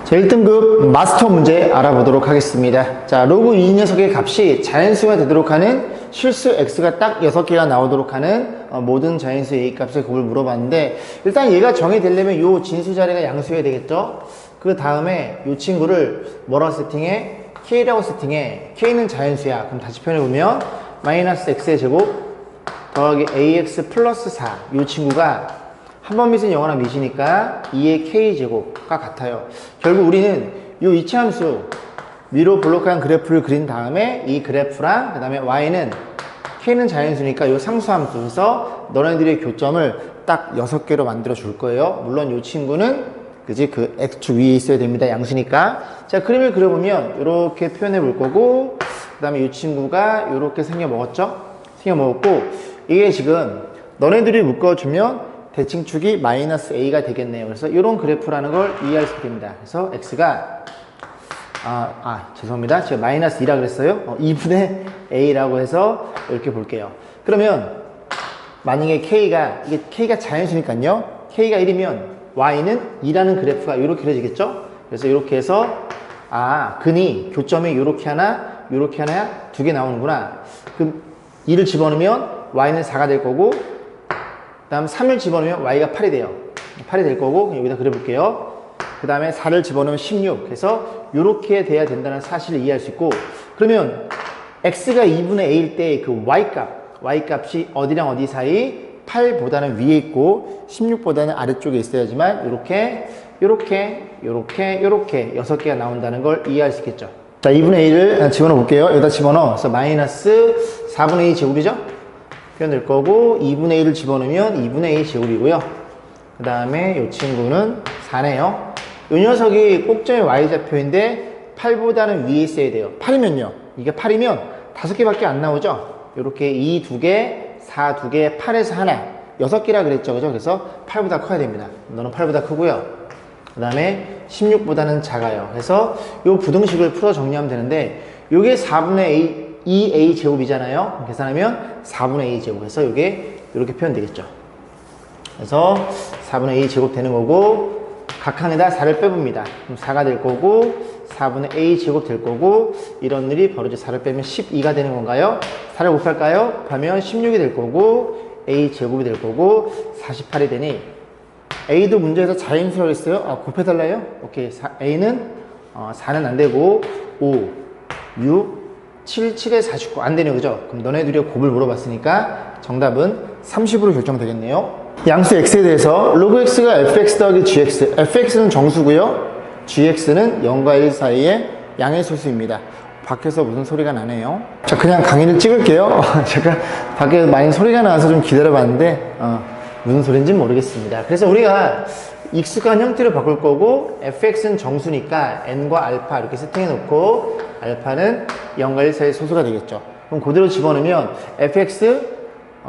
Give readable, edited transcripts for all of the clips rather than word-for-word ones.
자, 1등급 마스터 문제 알아보도록 하겠습니다. 자, 로그 이 녀석의 값이 자연수가 되도록 하는 실수 x가 딱 6개가 나오도록 하는 모든 자연수 a 값의 곱을 물어봤는데, 일단 얘가 정의되려면 요 진수 자리가 양수여야 되겠죠? 그 다음에 요 친구를 뭐라고 세팅해? k라고 세팅해. k는 자연수야. 그럼 다시 표현해보면 마이너스 x의 제곱 더하기 ax 플러스 4. 요 친구가 한 번 밑은 0이나 밑이니까 2의 k제곱과 같아요. 결국 우리는 이 이차함수 위로 볼록한 그래프를 그린 다음에 이 그래프랑 그 다음에 y는 k는 자연수니까 이 상수함수에서 너네들의 교점을 딱 6개로 만들어 줄 거예요. 물론 이 친구는 그지 그 x축 위에 있어야 됩니다. 양수니까. 자, 그림을 그려보면 이렇게 표현해 볼 거고, 그 다음에 이 친구가 이렇게 생겨 먹었죠? 생겨 먹었고, 이게 지금 너네들이 묶어주면 대칭축이 마이너스 a가 되겠네요. 그래서 이런 그래프라는 걸 이해할 수 있게 됩니다. 그래서 x가 죄송합니다. 제가 마이너스 2라 그랬어요. 2분의 a라고 해서 이렇게 볼게요. 그러면 만약에 이게 k가 자연수니까요. k가 1이면 y는 2라는 그래프가 이렇게 그려지겠죠. 그래서 이렇게 해서 근이 교점이 이렇게 하나, 이렇게 하나, 두 개 나오는구나. 그럼 2를 집어넣으면 y는 4가 될 거고, 그 다음 3을 집어넣으면 y가 8이 돼요. 8이 될 거고, 여기다 그려볼게요. 그 다음에 4를 집어넣으면 16. 그래서 이렇게 돼야 된다는 사실을 이해할 수 있고, 그러면 x가 2분의 a일 때 그 y값이 어디랑 어디 사이? 8보다는 위에 있고 16보다는 아래쪽에 있어야지만 이렇게 6개가 나온다는 걸 이해할 수 있겠죠. 자, 2분의 a를 집어넣어 볼게요. 여기다 집어넣어. 그래서 마이너스 4분의 a 제곱이죠? 표현될 거고, 2분의 1을 집어넣으면 2분의 a 제곱이고요. 그 다음에 이 친구는 4네요. 이 녀석이 꼭점의 y좌표인데 8보다는 위에 있어야 돼요. 8이면요. 이게 8이면 5개밖에 안 나오죠? 이렇게 2 2개, 4 2개, 8에서 하나, 6개라 그랬죠. 그죠? 그래서 8보다 커야 됩니다. 너는 8보다 크고요. 그 다음에 16보다는 작아요. 그래서 이 부등식을 풀어 정리하면 되는데, 요게 4분의 2a 제곱이잖아요. 계산하면 4분의 a 제곱 해서 이게 이렇게 표현되겠죠. 그래서 4분의 a 제곱 되는 거고, 각 칸에다 4를 빼봅니다. 그럼 4가 될 거고, 4분의 a 제곱 될 거고, 이런 일이 벌어져 4를 빼면 12가 되는 건가요? 4를 곱할까요? 곱하면 16이 될 거고, a 제곱이 될 거고, 48이 되니, a도 문제에서 자연수라고 했어요. 곱해달라요? 오케이. a는 4는 안 되고, 5, 6, 7, 7에 49. 안 되네요. 그죠? 그럼 너네들이 곱을 물어봤으니까 정답은 30으로 결정되겠네요. 양수 x에 대해서 로그 x가 fx 더하기 gx. fx는 정수고요. gx는 0과 1 사이의 양의 소수입니다. 밖에서 무슨 소리가 나네요. 자, 그냥 강의를 찍을게요. 제가 밖에 많이 소리가 나와서 좀 기다려봤는데 무슨 소리인지 모르겠습니다. 그래서 우리가 익숙한 형태로 바꿀 거고, fx는 정수니까 n과 알파 이렇게 세팅해 놓고, 알파는 0과 1 사이의 소수가 되겠죠. 그럼 그대로 집어넣으면 fx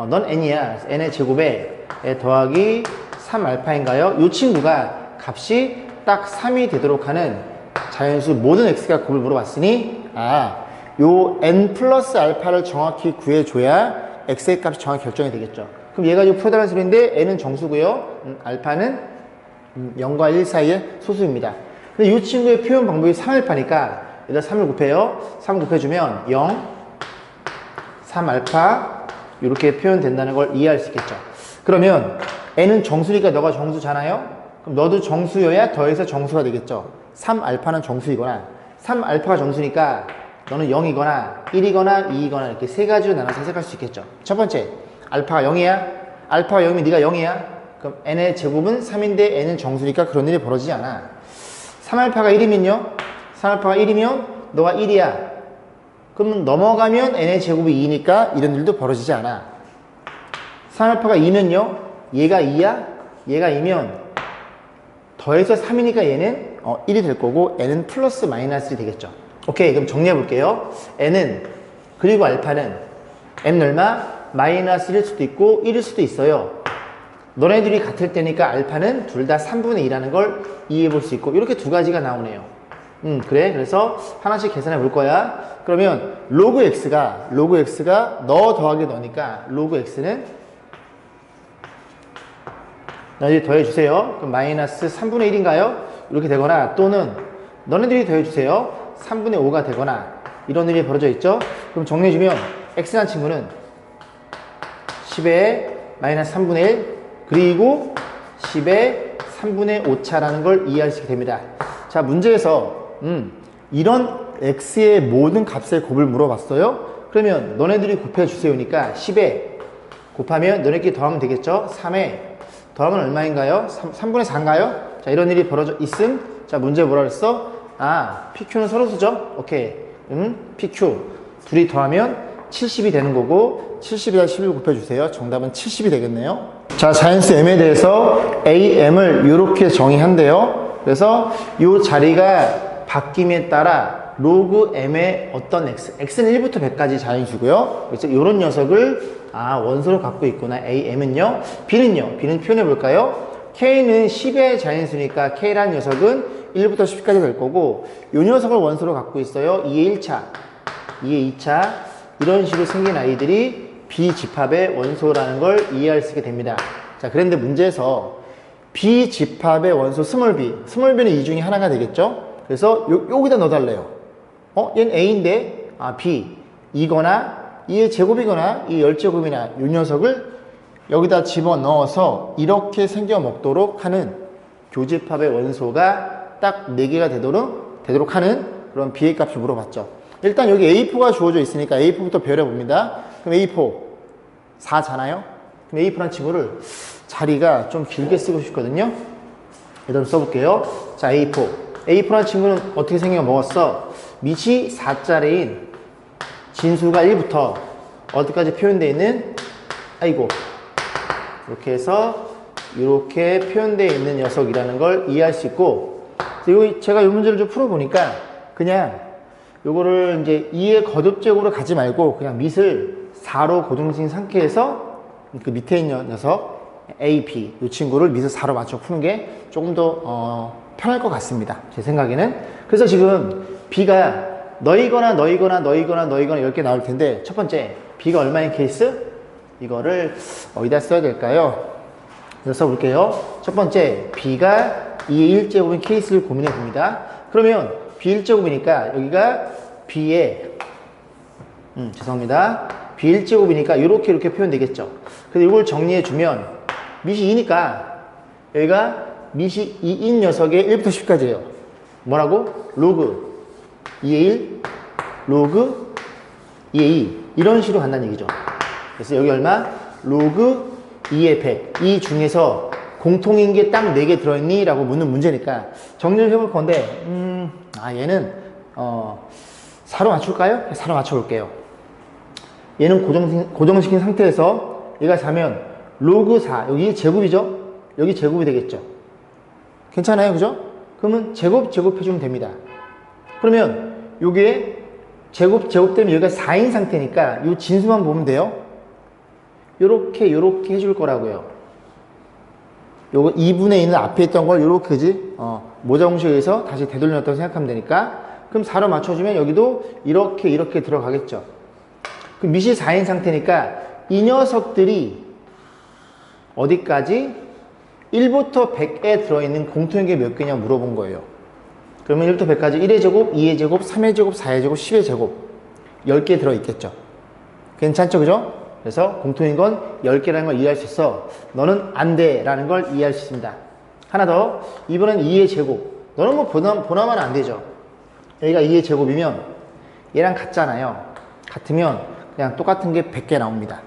넌 n이야. n의 제곱에 더하기 3알파인가요? 이 친구가 값이 딱 3이 되도록 하는 자연수 모든 x가 곱을 물어봤으니, 요 n 플러스 알파를 정확히 구해줘야 x의 값이 정확히 결정이 되겠죠. 그럼 얘가 요 풀어달라는 소리인데, n은 정수고요. 알파는 0과 1 사이의 소수입니다. 근데 이 친구의 표현 방법이 3알파니까 여기다 3을 곱해요. 3 곱해주면 0, 3알파 이렇게 표현된다는 걸 이해할 수 있겠죠. 그러면 n은 정수니까 너가 정수잖아요. 그럼 너도 정수여야 더해서 정수가 되겠죠. 3알파는 정수이거나 3알파가 정수니까 너는 0이거나 1이거나 2이거나 이렇게 세 가지로 나눠서 해석할 수 있겠죠. 첫 번째, 알파가 0이야. 알파가 0이면 네가 0이야. 그럼 n의 제곱은 3인데 n은 정수니까 그런 일이 벌어지지 않아. 3알파가 1이면요. 3알파가 1이면 너가 1이야. 그러면 넘어가면 n의 제곱이 2니까 이런 일도 벌어지지 않아. 3알파가 2면요. 얘가 2야. 얘가 2면 더해서 3이니까 얘는 1이 될 거고, n은 플러스 마이너스이 되겠죠. 오케이. 그럼 정리해 볼게요. n은, 그리고 알파는 n 얼마? 마이너스 1일 수도 있고 1일 수도 있어요. 너네들이 같을 때니까 알파는 둘 다 3분의 2라는 걸 이해해 볼 수 있고, 이렇게 두 가지가 나오네요. 그래. 그래서 하나씩 계산해 볼 거야. 그러면 로그 x가 너 더하기 너니까 로그 x는 너희들 더해 주세요. 그럼 마이너스 3분의 1인가요? 이렇게 되거나, 또는 너네들이 더해주세요. 3분의 5가 되거나 이런 일이 벌어져 있죠. 그럼 정리해주면 x라는 친구는 10의 마이너스 3분의 1 그리고 10의 3분의 5차라는 걸 이해할 수 있게 됩니다. 자, 문제에서 이런 x의 모든 값의 곱을 물어봤어요. 그러면 너네들이 곱해주세요니까 10에 곱하면 너네끼리 더하면 되겠죠. 3에 더하면 얼마인가요? 3분의 4인가요? 자, 이런 일이 벌어져 있음. 자, 문제 뭐라 그랬어? 아, PQ는 서로수죠? 오케이. PQ 둘이 더하면 70이 되는 거고 70에다 11 곱해주세요. 정답은 70이 되겠네요. 자, 자연수 m에 대해서 am을 이렇게 정의한대요. 그래서 이 자리가 바뀜에 따라 로그 m의 어떤 x는 1부터 100까지 자연수고요. 그래서 이런 녀석을 원소로 갖고 있구나. am은요. b는요. b는 표현해 볼까요? k는 10의 자연수니까 k라는 녀석은 1부터 10까지 될 거고 이 녀석을 원소로 갖고 있어요. 2의 1차, 2의 2차 이런 식으로 생긴 아이들이 비집합의 원소라는 걸 이해할 수 있게 됩니다. 자, 그런데 문제에서 비집합의 원소 스몰 b는 이 중에 하나가 되겠죠? 그래서 여기다 넣어달래요. 얘는 a인데 b 이거나 2의 제곱이거나 2의 열제곱이나 이 녀석을 여기다 집어넣어서 이렇게 생겨 먹도록 하는 교집합의 원소가 딱 4개가 되도록 하는 그런 b의 값을 물어봤죠. 일단 여기 a4가 주어져 있으니까 a4부터 배열해봅니다. 그럼 a4 4잖아요. 그럼 a4라는 친구를 자리가 좀 길게 쓰고 싶거든요. 일단 써볼게요. 자, a4라는 친구는 어떻게 생겨 먹었어? 밑이 4자리인 진수가 1부터 어디까지 표현되어 있는 이렇게 해서 이렇게 표현되어 있는 녀석이라는 걸 이해할 수 있고, 제가 이 문제를 좀 풀어보니까 그냥 요거를 이제 2의 거듭제곱으로 가지 말고 그냥 밑을 4로 고정시킨 상태에서 그 밑에 있는 녀석 A, B 이 친구를 밑을 4로 맞춰 푸는 게 조금 더 편할 것 같습니다. 제 생각에는. 그래서 지금 B가 너이거나 이렇게 나올 텐데 첫 번째 B가 얼마인 케이스? 이거를 어디다 써야 될까요? 그래서 써볼게요. 첫 번째 B가 2의 1제곱인 케이스를 고민해 봅니다. 그러면 B 1제곱이니까 여기가 B의 죄송합니다. B 1제곱이니까 이렇게 표현되겠죠. 그래서 이걸 정리해 주면 밑이 2니까 여기가 밑이 2인 녀석의 1부터 10까지예요. 뭐라고? 로그 2의 1 로그 2의 2 이런 식으로 간다는 얘기죠. 그래서 여기 얼마? 로그 2의 100 이 중에서 공통인 게 딱 4개 들어있니? 라고 묻는 문제니까 정리를 해볼 건데 얘는 4로 맞출까요? 4로 맞춰볼게요. 얘는 고정시킨 상태에서 얘가 4면 로그 4 여기 제곱이죠? 여기 제곱이 되겠죠? 괜찮아요, 그죠? 그러면 제곱해주면 됩니다. 그러면 요게 제곱되면 여기가 4인 상태니까 이 진수만 보면 돼요. 요렇게 해줄 거라고요. 요거 2분의 2는 앞에 있던 걸 요렇게 그지? 모자 공식에서 다시 되돌려놨다고 생각하면 되니까 그럼 4로 맞춰주면 여기도 이렇게 들어가겠죠. 그럼 밑이 4인 상태니까 이 녀석들이 어디까지? 1부터 100에 들어있는 공통인 게 몇 개냐 물어본 거예요. 그러면 1부터 100까지 1의 제곱, 2의 제곱, 3의 제곱, 4의 제곱, 10의 제곱 10개 들어있겠죠. 괜찮죠, 그죠? 그래서 공통인 건 10개라는 걸 이해할 수 있어. 너는 안 돼 라는 걸 이해할 수 있습니다. 하나 더, 이번엔 2의 제곱. 너는 뭐 보나마는 안 되죠. 여기가 2의 제곱이면 얘랑 같잖아요. 같으면 그냥 똑같은 게 100개 나옵니다.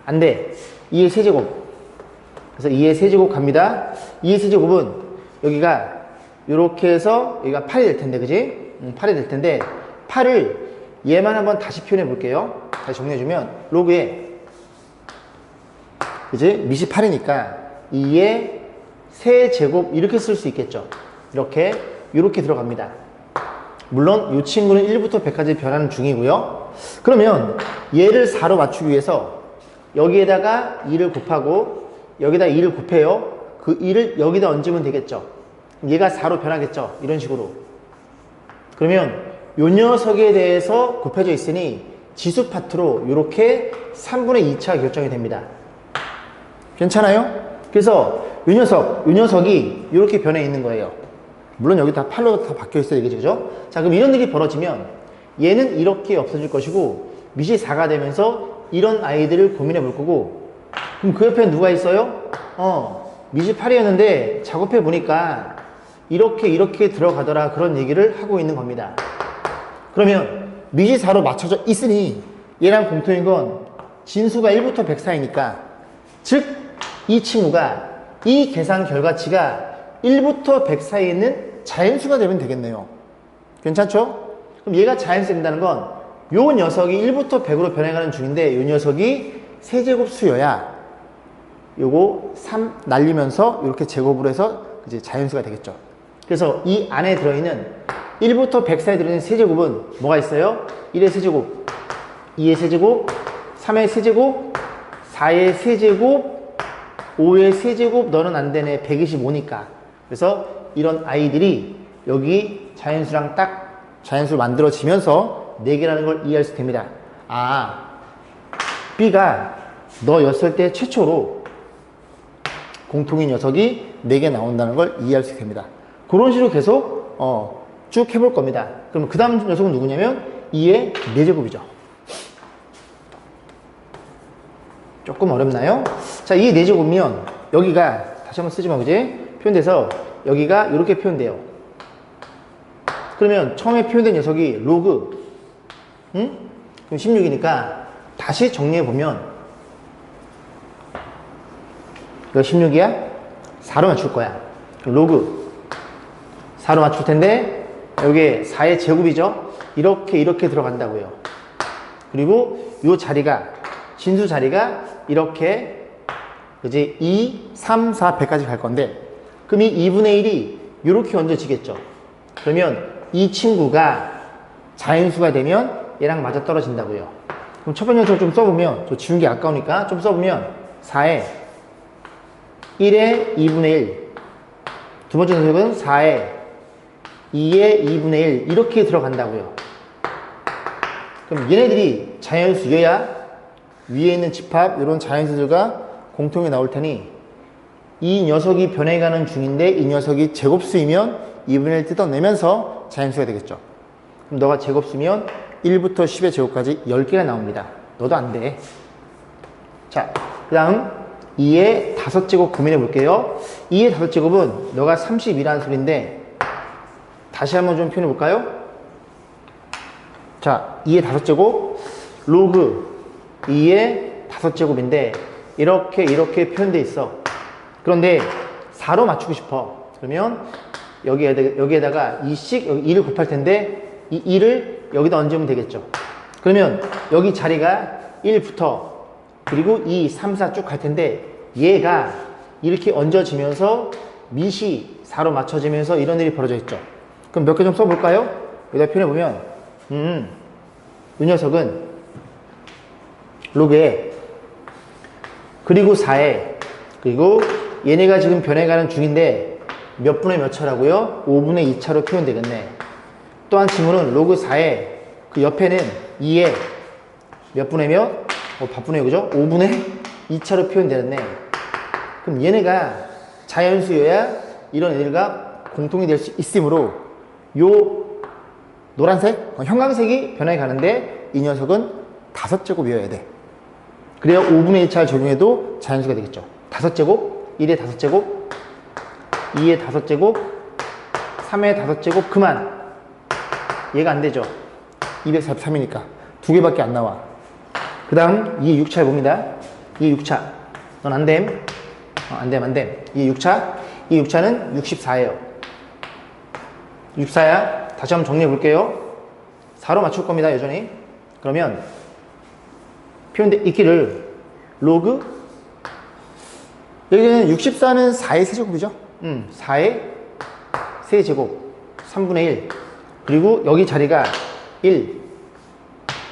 안 돼. 2의 세제곱. 그래서 2의 세제곱 갑니다. 2의 세제곱은 여기가 이렇게 해서 여기가 8이 될 텐데, 그지? 8이 될 텐데 8을 얘만 한번 다시 표현해 볼게요. 다시 정리해주면 로그에 그지? 밑이 8이니까 2의 세제곱 이렇게 쓸 수 있겠죠. 이렇게 들어갑니다. 물론 이 친구는 1부터 100까지 변하는 중이고요. 그러면 얘를 4로 맞추기 위해서 여기에다가 2를 곱하고 여기다 2를 곱해요. 그 2를 여기다 얹으면 되겠죠. 얘가 4로 변하겠죠. 이런 식으로. 그러면 요 녀석에 대해서 곱해져 있으니 지수 파트로 이렇게 3분의 2차 결정이 됩니다. 괜찮아요? 그래서 요 녀석이 이렇게 변해 있는 거예요. 물론 여기 다 8로 다 바뀌어 있어야 되겠죠. 자, 그럼 이런 일이 벌어지면 얘는 이렇게 없어질 것이고 밑이 4가 되면서 이런 아이들을 고민해 볼 거고, 그럼 그 옆에 누가 있어요? 밑이 8이었는데 작업해 보니까 이렇게 들어가더라, 그런 얘기를 하고 있는 겁니다. 그러면 밑이 4로 맞춰져 있으니 얘랑 공통인 건 진수가 1부터 100 사이니까, 즉 이 친구가 이 계산 결과치가 1부터 100 사이에 있는 자연수가 되면 되겠네요. 괜찮죠? 그럼 얘가 자연수 된다는 건 요 녀석이 1부터 100으로 변해가는 중인데 요 녀석이 세제곱 수여야 요거 3 날리면서 이렇게 제곱으로 해서 이제 자연수가 되겠죠. 그래서 이 안에 들어있는 1부터 100 사이에 들어있는 세제곱은 뭐가 있어요? 1의 세제곱, 2의 세제곱, 3의 세제곱, 4의 세제곱, 5의 세제곱. 너는 안 되네. 125니까. 그래서 이런 아이들이 여기 자연수랑 딱 자연수를 만들어지면서 4개라는 걸 이해할 수 됩니다. 아, B가 너였을 때 최초로 공통인 녀석이 4개 나온다는 걸 이해할 수 됩니다. 그런 식으로 계속 쭉 해볼 겁니다. 그럼 그 다음 녀석은 누구냐면 2의 4제곱이죠. 조금 어렵나요? 자, 2의 4제곱이면 여기가 다시 한번 쓰지 마, 그지? 표현돼서 여기가 이렇게 표현돼요. 그러면 처음에 표현된 녀석이 로그, 그럼 16이니까 다시 정리해보면 이거 16이야? 4로 맞출 거야. 로그 4로 맞출 텐데 여기에 4의 제곱이죠? 이렇게 들어간다고요. 그리고 이 자리가, 진수 자리가 이렇게 이제 2, 3, 4, 100까지 갈 건데, 그럼 이 2분의 1이 이렇게 얹어지겠죠. 그러면 이 친구가 자연수가 되면 얘랑 맞아 떨어진다고요. 그럼 첫 번째 녀석을 좀 써보면, 저 지운 게 아까우니까 좀 써보면 4에 1에 2분의 1, 두 번째 녀석은 4에 2에 2분의 1 이렇게 들어간다고요. 그럼 얘네들이 자연수여야 위에 있는 집합 이런 자연수들과 공통이 나올 테니 이 녀석이 변해가는 중인데 이 녀석이 제곱수이면 2분의 1 뜯어내면서 자연수가 되겠죠. 그럼 너가 제곱수면 1부터 10의 제곱까지 10개가 나옵니다. 너도 안 돼. 자, 그 다음 2의 5제곱 고민해 볼게요. 2의 5제곱은 너가 30이라는 소리인데 다시 한번 좀 표현해 볼까요? 자, 2의 5제곱 로그 2의 5제곱인데 이렇게 표현되어 있어. 그런데 4로 맞추고 싶어. 그러면 여기에다가 2씩 여기 2를 곱할 텐데 이 2를 여기다 얹으면 되겠죠. 그러면 여기 자리가 1부터 그리고 2, 3, 4 쭉 갈 텐데 얘가 이렇게 얹어지면서 밑이 4로 맞춰지면서 이런 일이 벌어져 있죠. 그럼 몇 개 좀 써볼까요? 여기다 표현해보면 이 녀석은 로그에 그리고 4에 그리고 얘네가 지금 변해가는 중인데 몇 분의 몇 차라고요? 5분의 2차로 표현되겠네. 또 한 친구는 로그 4에 그 옆에는 2에 몇 분의 몇? 바쁘네요, 그죠? 5분의 2차로 표현되겠네. 그럼 얘네가 자연수여야 이런 애들과 공통이 될 수 있으므로 요 노란색, 형광색이 변해 가는데 이 녀석은 5제곱이어야 돼. 그래야 5분의 1차를 적용해도 자연수가 되겠죠. 5제곱, 1의 5제곱, 2의 5제곱, 3의 5제곱, 그만. 얘가 안 되죠. 243이니까. 두 개밖에 안 나와. 그 다음 2의 6차 해봅니다. 2의 6차. 넌 안 됨. 안 됨. 2의 6차. 2의 6차는 64예요. 64야. 다시 한번 정리해 볼게요. 4로 맞출 겁니다, 여전히. 그러면 표현돼 있기를 로그 여기는 64는 4의 세제곱이죠. 4의 세제곱 3분의 1 그리고 여기 자리가 1,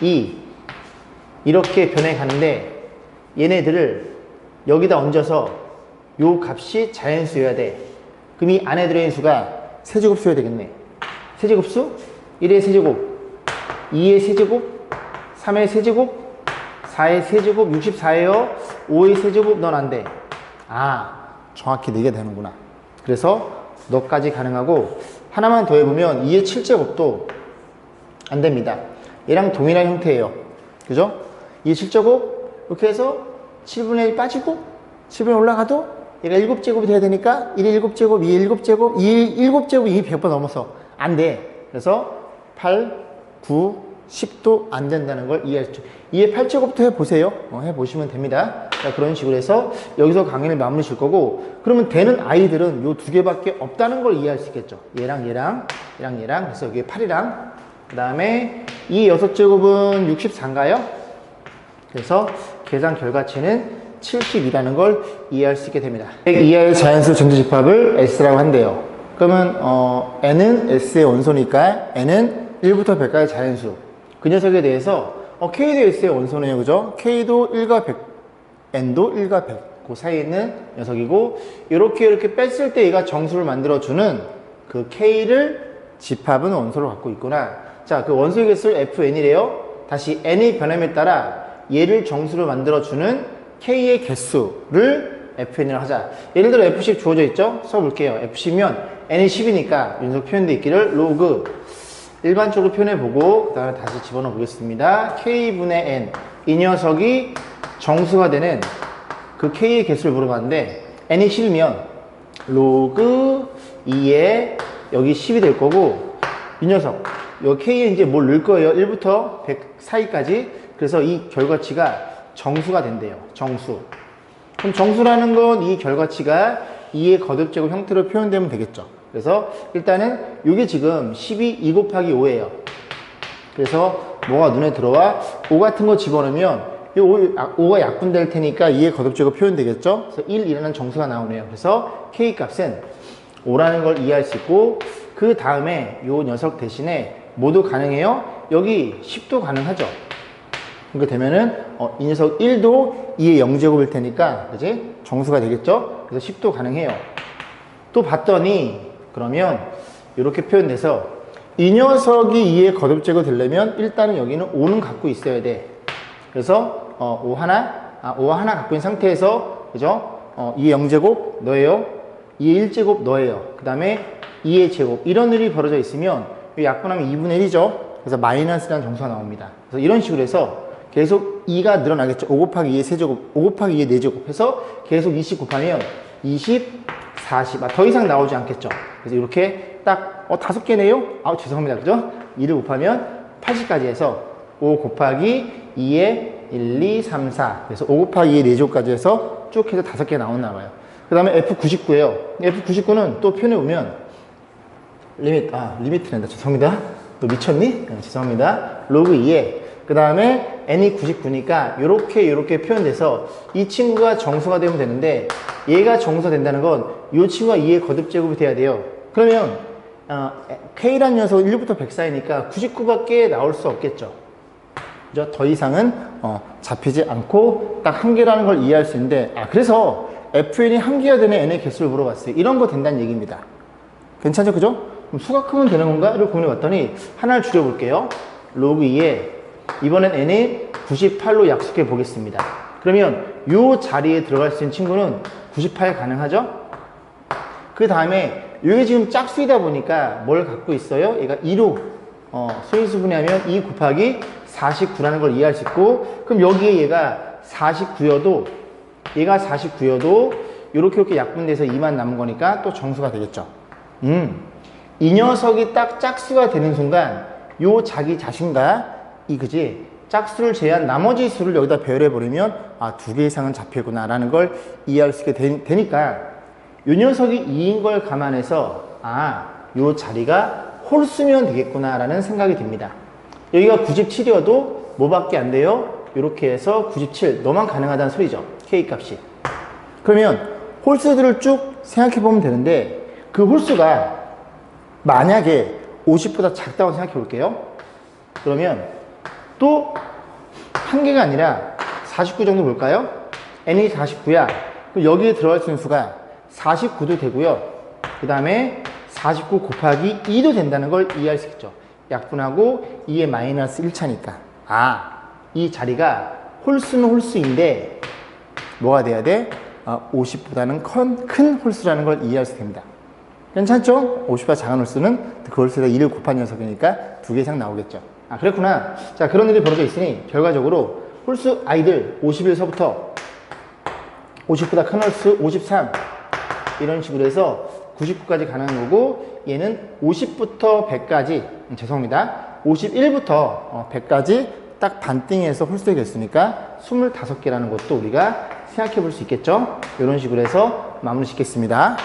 2 이렇게 변해 가는데 얘네들을 여기다 얹어서 요 값이 자연수여야 돼. 그럼 이 안에 들어있는 수가 세제곱수여야 되겠네. 세제곱수 1의 세제곱 2의 세제곱 3의 세제곱 4의 세제곱 64예요. 5의 세제곱 넌 안 돼. 아, 정확히 4개 되는구나. 그래서 너까지 가능하고 하나만 더 해보면 2의 7제곱도 안 됩니다. 얘랑 동일한 형태예요. 그죠? 2의 7제곱 이렇게 해서 7분의 1 빠지고 7분의 1 올라가도 얘가 7제곱이 돼야 되니까 1의 7제곱, 2의 7제곱, 2의 7제곱 이미 100번 넘어서 안 돼. 그래서 8, 9, 10도 안 된다는 걸 이해할 수 있죠. 2의 8제곱부터 해보세요. 해보시면 됩니다. 자, 그런 식으로 해서 여기서 강의를 마무리 질 거고, 그러면 되는 아이들은 요 두 개밖에 없다는 걸 이해할 수 있겠죠. 얘랑 얘랑 얘랑 얘랑. 그래서 여기 8이랑 그 다음에 2의 6제곱은 64인가요? 그래서 계산 결과치는 70이라는 걸 이해할 수 있게 됩니다. 100 이하의 자연수 전체집합을 S라고 한대요. 그러면 N은 S의 원소니까 N은 1부터 100까지 자연수. 그 녀석에 대해서 K도 S의 원소네요. 그죠? K도 1과 100, N도 1과 100. 그 사이에 있는 녀석이고, 이렇게 뺐을 때 얘가 정수를 만들어주는 그 K를 집합은 원소로 갖고 있구나. 자, 그 원소의 개수를 FN이래요. 다시 N의 변함에 따라 얘를 정수로 만들어주는 K의 개수를 FN이라고 하자. 예를 들어 F10 주어져 있죠? 써볼게요. F10이면 N이 10이니까 이 녀석 표현되어 있기를 로그 일반적으로 표현해보고 그 다음에 다시 집어넣어 보겠습니다. K분의 N 이 녀석이 정수가 되는 그 K의 개수를 물어봤는데 N이 10이면 로그 2에 여기 10이 될 거고, 이 녀석 여기 K에 이제 뭘 넣을 거예요. 1부터 100 사이까지. 그래서 이 결과치가 정수가 된대요. 정수. 그럼 정수라는 건 이 결과치가 2의 거듭제곱 형태로 표현되면 되겠죠. 그래서 일단은 이게 지금 12, 2 곱하기 5예요. 그래서 뭐가 눈에 들어와? 5 같은 거 집어넣으면 이 5가 약분될 테니까 2의 거듭제곱 표현되겠죠. 그래서 1이라는 정수가 나오네요. 그래서 K 값은 5라는 걸 이해할 수 있고, 그 다음에 이 녀석 대신에 뭐도 가능해요? 여기 10도 가능하죠. 그렇게 되면은 이 녀석 1도 2의 0제곱일 테니까 그지? 정수가 되겠죠? 그래서 10도 가능해요. 또 봤더니 그러면 이렇게 표현돼서 이 녀석이 2의 거듭제곱 되려면 일단은 여기는 5는 갖고 있어야 돼. 그래서 5 하나 갖고 있는 상태에서 그죠? 2의 0제곱 너예요. 2의 1제곱 너예요. 그 다음에 2의 제곱 이런 일이 벌어져 있으면 약분하면 2분의 1이죠. 그래서 마이너스라는 정수가 나옵니다. 그래서 이런 식으로 해서 계속 2가 늘어나겠죠. 5 곱하기 2의 세제곱, 5 곱하기 2의 4제곱 해서 계속 20 곱하면 20, 40. 더 이상 나오지 않겠죠. 그래서 이렇게 딱 5개네요? 죄송합니다. 그죠? 2를 곱하면 80까지 해서 5 곱하기 2의 1, 2, 3, 4. 그래서 5 곱하기 2의 4제곱까지 해서 쭉 해서 5개 나왔나 봐요. 그 다음에 F99예요. F99는 또 표현해보면 리미트랜다. 죄송합니다. 또 미쳤니? 죄송합니다. 로그 2에 그 다음에 n이 99니까 요렇게 표현돼서 이 친구가 정수가 되면 되는데, 얘가 정수가 된다는 건 이 친구가 2의 거듭제곱이 돼야 돼요. 그러면 K라는 녀석은 1부터 100 사이니까 99밖에 나올 수 없겠죠. 그죠? 더 이상은 잡히지 않고 딱 한 개라는 걸 이해할 수 있는데, 그래서 FN이 한 개가 되는 n의 개수를 물어봤어요. 이런 거 된다는 얘기입니다. 괜찮죠? 그죠? 그럼 수가 크면 되는 건가? 이렇게 고민해 봤더니 하나를 줄여볼게요. 로그 2에 이번엔 n이 98로 약속해 보겠습니다. 그러면 이 자리에 들어갈 수 있는 친구는 98 가능하죠? 그 다음에 이게 지금 짝수이다 보니까 뭘 갖고 있어요? 얘가 2로 소인수 분해하면 2 곱하기 49라는 걸 이해할 수 있고, 그럼 여기에 얘가 49여도 이렇게 약분돼서 2만 남은 거니까 또 정수가 되겠죠. 이 녀석이 딱 짝수가 되는 순간 요 자기 자신과 그지? 짝수를 제외한 나머지 수를 여기다 배열해 버리면 2개 이상은 잡히구나 라는 걸 이해할 수 있게 되니까 요 녀석이 2인 걸 감안해서 요 자리가 홀수면 되겠구나 라는 생각이 듭니다. 여기가 97이어도 뭐밖에 안 돼요? 이렇게 해서 97 너만 가능하다는 소리죠. K 값이. 그러면 홀수들을 쭉 생각해 보면 되는데, 그 홀수가 만약에 50보다 작다고 생각해 볼게요. 그러면 또 한 개가 아니라 49 정도 볼까요? n이 49야. 그럼 여기에 들어갈 수 있는 수가 49도 되고요. 그 다음에 49 곱하기 2도 된다는 걸 이해할 수 있죠. 약분하고 2의 마이너스 1차니까. 이 자리가 홀수는 홀수인데 뭐가 돼야 돼? 50보다는 큰 홀수라는 걸 이해할 수 됩니다. 괜찮죠? 50보다 작은 홀수는 그 홀수에다 2를 곱한 녀석이니까 2개 이상 나오겠죠. 아, 그랬구나. 자, 그런 일이 벌어져 있으니 결과적으로 홀수 i들 51서부터 50보다 큰 홀수 53 이런 식으로 해서 99까지 가능한 거고, 얘는 50부터 100까지, 죄송합니다, 51부터 100까지 딱 반띵해서 홀수가 됐으니까 25개라는 것도 우리가 생각해 볼 수 있겠죠. 이런 식으로 해서 마무리 짓겠습니다.